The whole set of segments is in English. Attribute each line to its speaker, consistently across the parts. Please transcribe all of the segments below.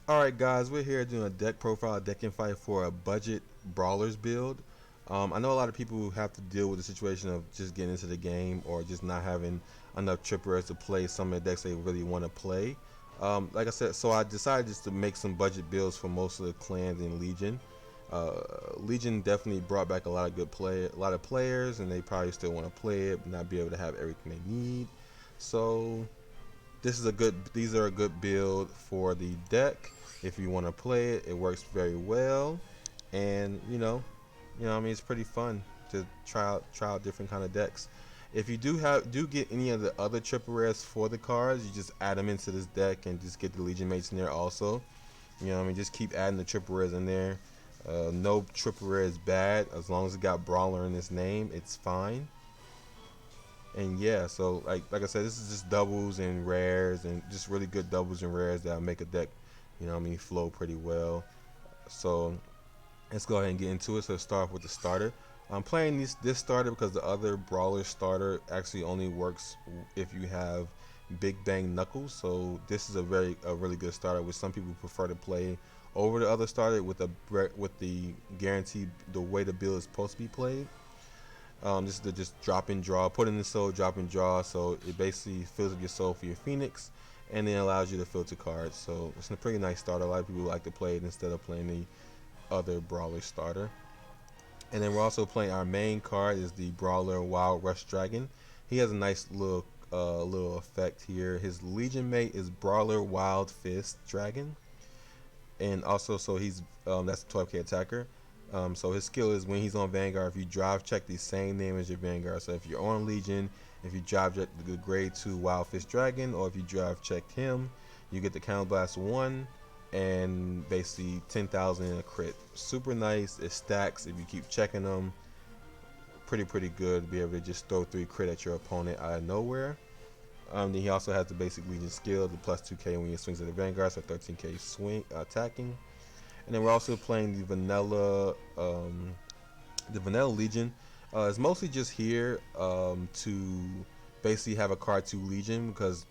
Speaker 1: Alright guys, we're here doing a deck profile, deck fight for a budget Brawlers build. I know a lot of people who have to deal with the situation of just getting into the game or just not having enough trippers to play some of the decks they really want to play. Like I said, so I decided just to make some budget builds for most of the clans in Legion. Legion definitely brought back a lot of a lot of players, and they probably still want to play it, but not be able to have everything they need. So these are a good build for the deck. If you want to play it, it works very well, and I mean, it's pretty fun to try out different kind of decks. If you do get any of the other triple rares for the cards, you just add them into this deck and just get the Legion mates in there also. I mean, just keep adding the triple rares in there. No triple rare is bad as long as it got Brawler in its name. It's fine. And yeah, so like I said, this is just doubles and rares, and just really good doubles and rares that make a deck, I mean, flow pretty well. So let's go ahead and get into it. So let's start off with the starter. I'm playing this starter because the other Brawler starter actually only works if you have Big Bang Knuckles. So this is a really good starter, which some people prefer to play over the other starter with the guarantee the way the build is supposed to be played. This is the just drop and draw, put in the soul, drop and draw. So it basically fills up your soul for your Phoenix, and then allows you to filter cards. So it's a pretty nice starter. A lot of people like to play it instead of playing the other Brawler starter. And then we're also playing our main card is the Brawler Wild Rush Dragon. He has a nice little effect here. His Legion mate is Brawler Wild Fist Dragon, and also so he's that's a 12k attacker. So his skill is when he's on Vanguard, if you drive check the same name as your Vanguard. So if you're on Legion, if you drive check the grade 2 Wild Fist Dragon, or if you drive checked him, you get the Counter Blast 1 and basically 10,000 in a crit. Super nice. It stacks if you keep checking them. Pretty good to be able to just throw 3 crit at your opponent out of nowhere. Then he also has the basic Legion skill, the plus 2k when he swings at the Vanguard, so 13k swing attacking. And then we're also playing the vanilla Legion. It's mostly just here to basically have a card 2 Legion, because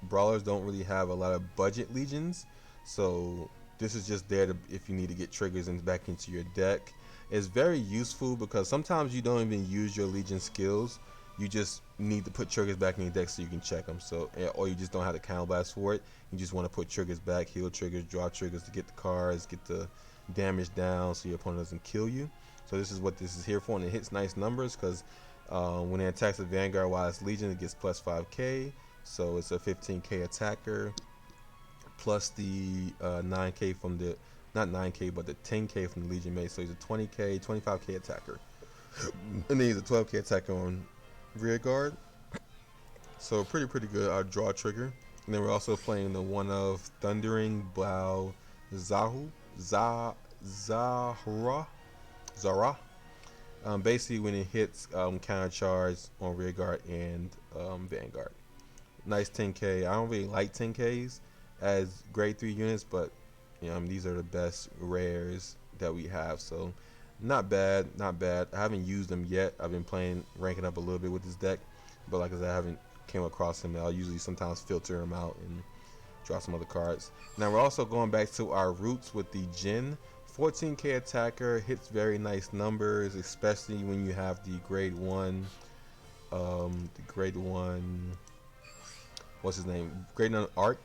Speaker 1: Brawlers don't really have a lot of budget Legions. So this is just there to, if you need to get triggers and back into your deck. It's very useful because sometimes you don't even use your Legion skills. You just need to put triggers back in your deck so you can check them. So, or you just don't have the counter blast for it. You just want to put triggers back, heal triggers, draw triggers to get the cards, get the damage down so your opponent doesn't kill you. So this is what this is here for, and it hits nice numbers because when it attacks the Vanguard while it's Legion, it gets plus 5k. So it's a 15k attacker plus the 9k from the, not 9k, but the 10k from the Legion mate. So he's a 20k, 25k attacker, and then he's a 12k attacker on rear guard. So pretty good. Our draw trigger. And then we're also playing the one of Thundering Bow Zahra. Basically when it hits, counter charge on rear guard and Vanguard. Nice 10k. I don't really like 10ks as grade 3 units, but these are the best rares that we have, so not bad. I haven't used them yet. I've been playing, ranking up a little bit with this deck, but like I said, I haven't came across him. I'll usually sometimes filter him out and draw some other cards. Now we're also going back to our roots with the Jin. 14k attacker, hits very nice numbers, especially when you have the grade 1 what's his name, grade 1 arc.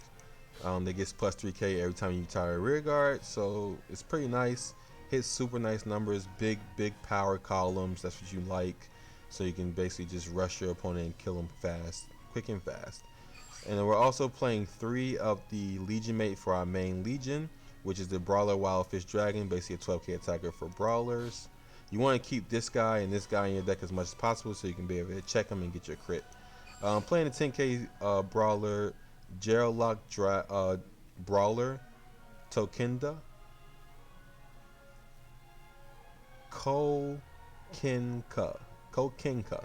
Speaker 1: That gets plus 3k every time you tire a rear guard, so it's pretty nice. Hits super nice numbers, big power columns. That's what you like, so you can basically just rush your opponent and kill them fast, quick and fast. And then we're also playing 3 of the Legion mate for our main Legion, which is the Brawler Wild Fish Dragon, basically a 12k attacker for Brawlers. You want to keep this guy and this guy in your deck as much as possible so you can be able to check them and get your crit. Playing the 10k Brawler Gerlock Brawler Tokinda Kokinka.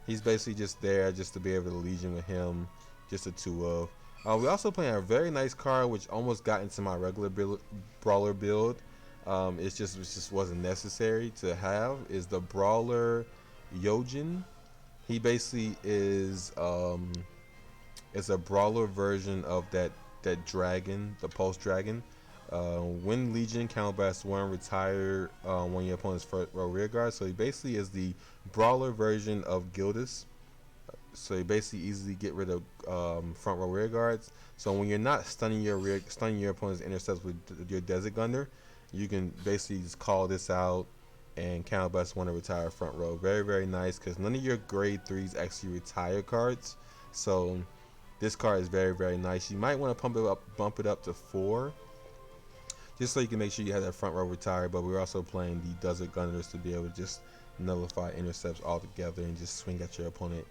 Speaker 1: He's basically just there just to be able to Legion with him, just a 2 of. We also playing a very nice card which almost got into my regular Brawler build. It just wasn't necessary to have. Is the Brawler Yojin. He basically is it's a Brawler version of that that dragon, the pulse dragon. When Legion, counterblast 1, retire one of your opponent's front row rear guard. So he basically is the brawler version of Gildas. So you basically easily get rid of front row rear guards. So when you're not stunning your opponent's intercepts with your Desert Gunner, you can basically just call this out and counterblast 1 to retire front row. Very, very nice, because none of your grade 3s actually retire cards. So this card is very, very nice. You might want to bump it up to 4, just so you can make sure you have that front row retired. But we're also playing the Desert Gunners to be able to just nullify intercepts altogether and just swing at your opponent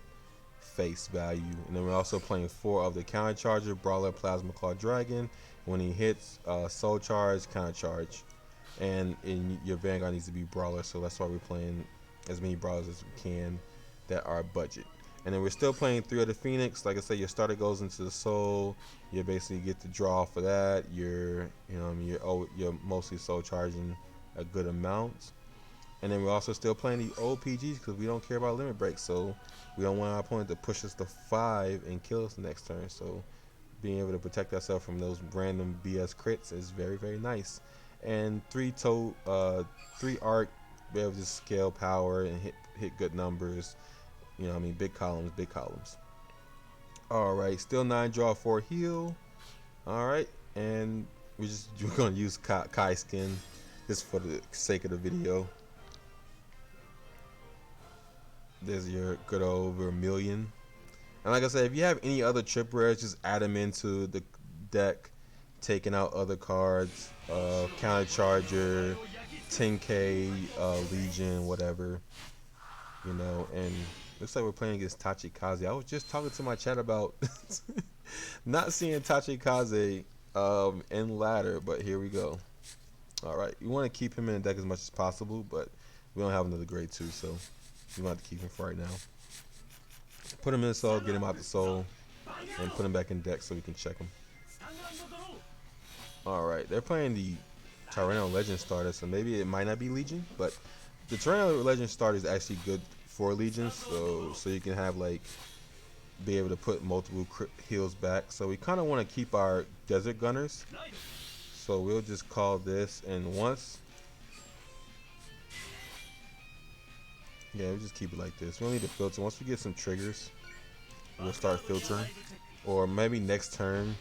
Speaker 1: face value. And then we're also playing 4 of the counter charger, Brawler, Plasma Claw Dragon. When he hits soul charge, counter charge, and your Vanguard needs to be Brawler, so that's why we're playing as many Brawlers as we can that are budget. And then we're still playing 3 of the Phoenix. Like I said, your starter goes into the soul. You basically get to draw for that. You're mostly soul charging a good amount. And then we're also still playing the old PGs because we don't care about limit breaks. So we don't want our opponent to push us to 5 and kill us next turn. So being able to protect ourselves from those random BS crits is very, very nice. And 3 arc, be able to scale power and hit good numbers. Big columns, big columns. Alright, still 9 draw, 4 heal. Alright, and we're gonna use Kai skin just for the sake of the video. There's your good old Vermilion. And like I said, if you have any other trip rares, just add them into the deck, taking out other cards, counter charger, 10k, Legion, whatever, and looks like we're playing against Tachikaze. I was just talking to my chat about not seeing Tachikaze in ladder, but here we go. Alright, you want to keep him in the deck as much as possible, but we don't have another grade 2, so we want to keep him for right now. Put him in the soul, get him out the soul, and put him back in deck so we can check him. Alright, they're playing the Tyranno Legend starter, so maybe it might not be Legion, but the Tyranno Legend starter is actually good for Legion, so you can have be able to put multiple heals back. So we kind of want to keep our Desert Gunners, so we'll just call this, and once we'll just keep it like this. We don't need to filter. Once we get some triggers, we'll start filtering, or maybe next turn,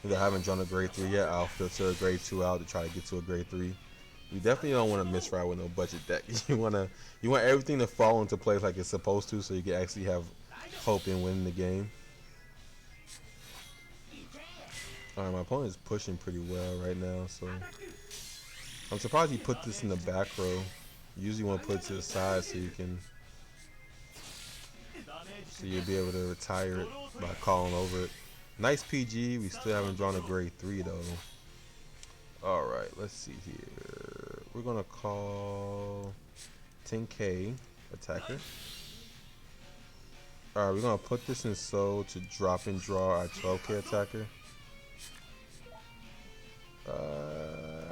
Speaker 1: if I haven't drawn a grade 3 yet, I'll filter a grade 2 out to try to get to a grade 3. You definitely don't want to misfire with no budget deck. You want everything to fall into place like it's supposed to, so you can actually have hope in winning the game. Alright, my opponent is pushing pretty well right now, so I'm surprised he put this in the back row. You usually want to put it to the side so you'll be able to retire it by calling over it. Nice PG. We still haven't drawn a grade 3 though. Alright, let's see here. We're gonna call 10k attacker. Alright, we're gonna put this in soul to drop and draw our 12k attacker.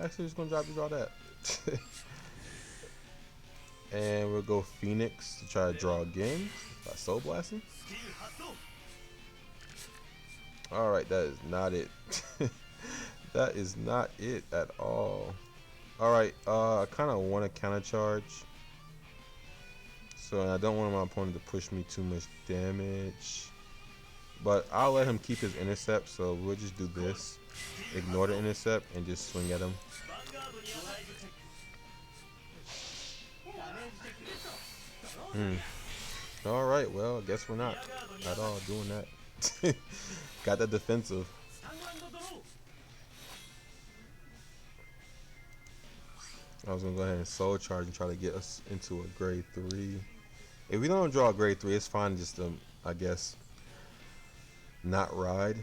Speaker 1: Actually just gonna drop and draw that. And we'll go Phoenix to try to draw again by soul blasting. Alright, that is not it. That is not it at all. Alright, I kind of want to counter charge. So I don't want my opponent to push me too much damage. But I'll let him keep his intercept, so we'll just do this. Ignore the intercept and just swing at him. Alright, well, I guess we're not at all doing that. Got that defensive. I was going to go ahead and soul charge and try to get us into a grade 3. If we don't draw a grade 3, it's fine just to, I guess, not ride.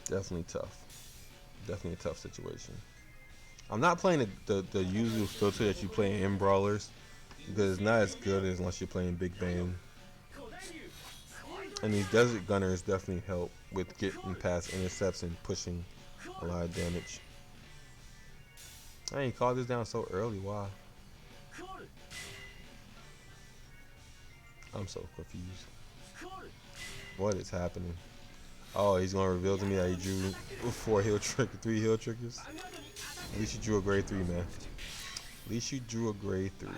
Speaker 1: Definitely tough. Definitely a tough situation. I'm not playing the usual filter that you play in Brawlers, because it's not as good as unless you're playing Big Bang. And these Desert Gunners definitely help with getting past intercepts and pushing a lot of damage. I ain't called this down so early. Why? I'm so confused. What is happening? Oh, he's gonna reveal to me that he drew 3 heal triggers. At least you drew a grade 3, man. At least you drew a grade 3.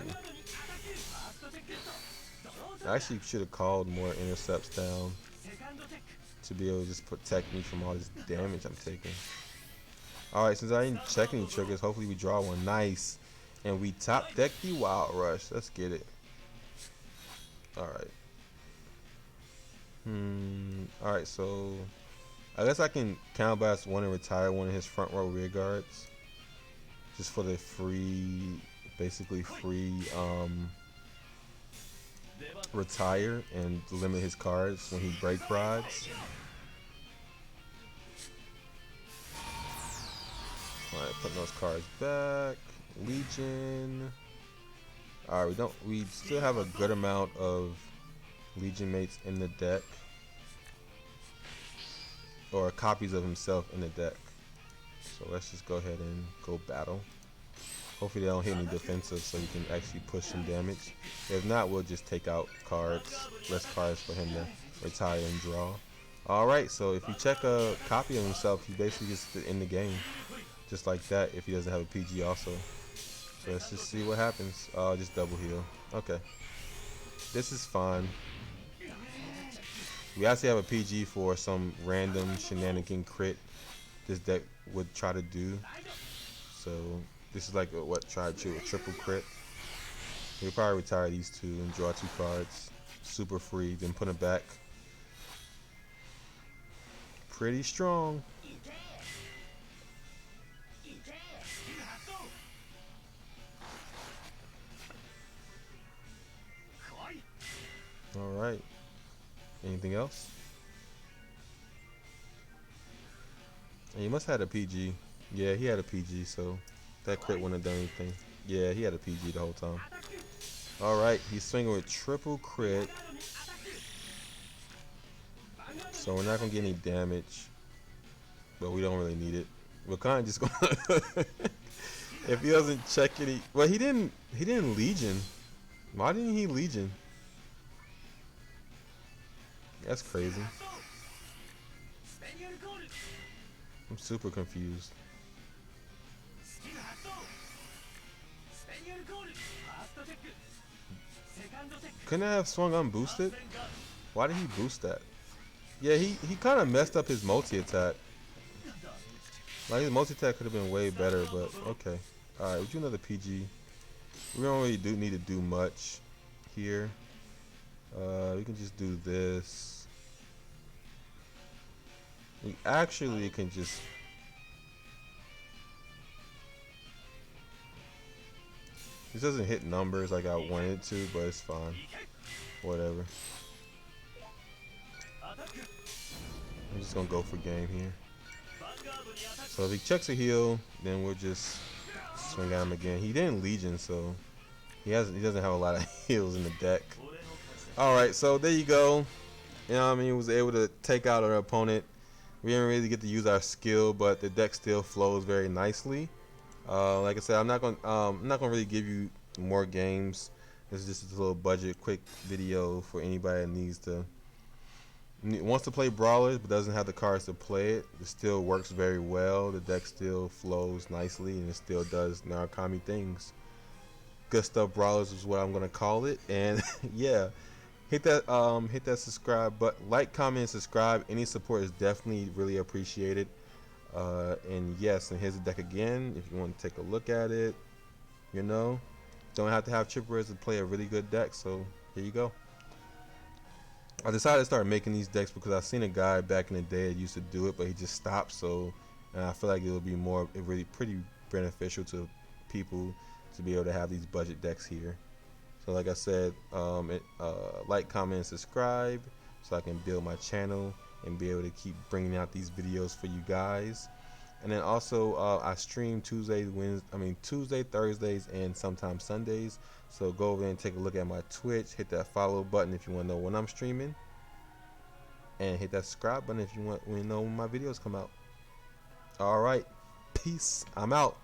Speaker 1: I actually should have called more intercepts down to be able to just protect me from all this damage I'm taking. Alright, since I didn't check any triggers, hopefully we draw one. Nice. And we top deck the Wild Rush. Let's get it. Alright. Alright, so I guess I can counterblast one and retire one of his front row rear guards. Just for the free, basically free retire and limit his cards when he break rods. Alright, putting those cards back. Legion. Alright, we still have a good amount of Legion mates in the deck. Or copies of himself in the deck. So let's just go ahead and go battle. Hopefully they don't hit any defensive so we can actually push some damage. If not, we'll just take out cards. Less cards for him to retire and draw. Alright, so if you check a copy of himself, he basically gets to end the game. Just like that if he doesn't have a PG also. So let's just see what happens. Just double heal. Okay. This is fine. We actually have a PG for some random shenanigan crit this deck would try to do. So this is like what tried to a triple crit. We'll probably retire these two and draw 2 cards. Super free, then put them back. Pretty strong. Alright. Anything else? He must have had a PG. Yeah, he had a PG, so that crit wouldn't have done anything. Yeah, he had a PG the whole time. Alright, he's swinging with triple crit. So we're not going to get any damage. But we don't really need it. We're kind of just going to... If he doesn't check any... Well, he didn't Legion. Why didn't he Legion? That's crazy. I'm super confused. Couldn't I have swung unboosted? Why did he boost that? Yeah, he kind of messed up his multi-attack. Like his multi-attack could have been way better, but okay. Alright, we'll do another PG. We don't really need to do much here. We can just do this. We actually can just... This doesn't hit numbers like I wanted it to, but it's fine. Whatever. I'm just gonna go for game here. So if he checks a heal, then we'll just swing at him again. He didn't Legion, so he doesn't have a lot of heals in the deck. Alright, so there you go. You know what I mean? He was able to take out our opponent. We didn't really get to use our skill, but the deck still flows very nicely. Like I said, I'm not gonna really give you more games. This is just a little budget, quick video for anybody that wants to play Brawlers but doesn't have the cards to play it. It still works very well. The deck still flows nicely, and it still does Narukami things. Good stuff. Brawlers is what I'm gonna call it. And yeah. Hit that subscribe button, like, comment, subscribe. Any support is definitely really appreciated. And yes, and here's the deck again. If you want to take a look at it, you know, don't have to have trippers to play a really good deck. So here you go. I decided to start making these decks because I've seen a guy back in the day that used to do it, but he just stopped. So, and I feel like it would be pretty beneficial to people to be able to have these budget decks here. So like I said, like, comment, and subscribe so I can build my channel and be able to keep bringing out these videos for you guys. And then also I stream Tuesday, Thursdays, and sometimes Sundays. So go over there and take a look at my Twitch. Hit that follow button if you want to know when I'm streaming, and hit that subscribe button if you want to know when my videos come out. All right, peace. I'm out.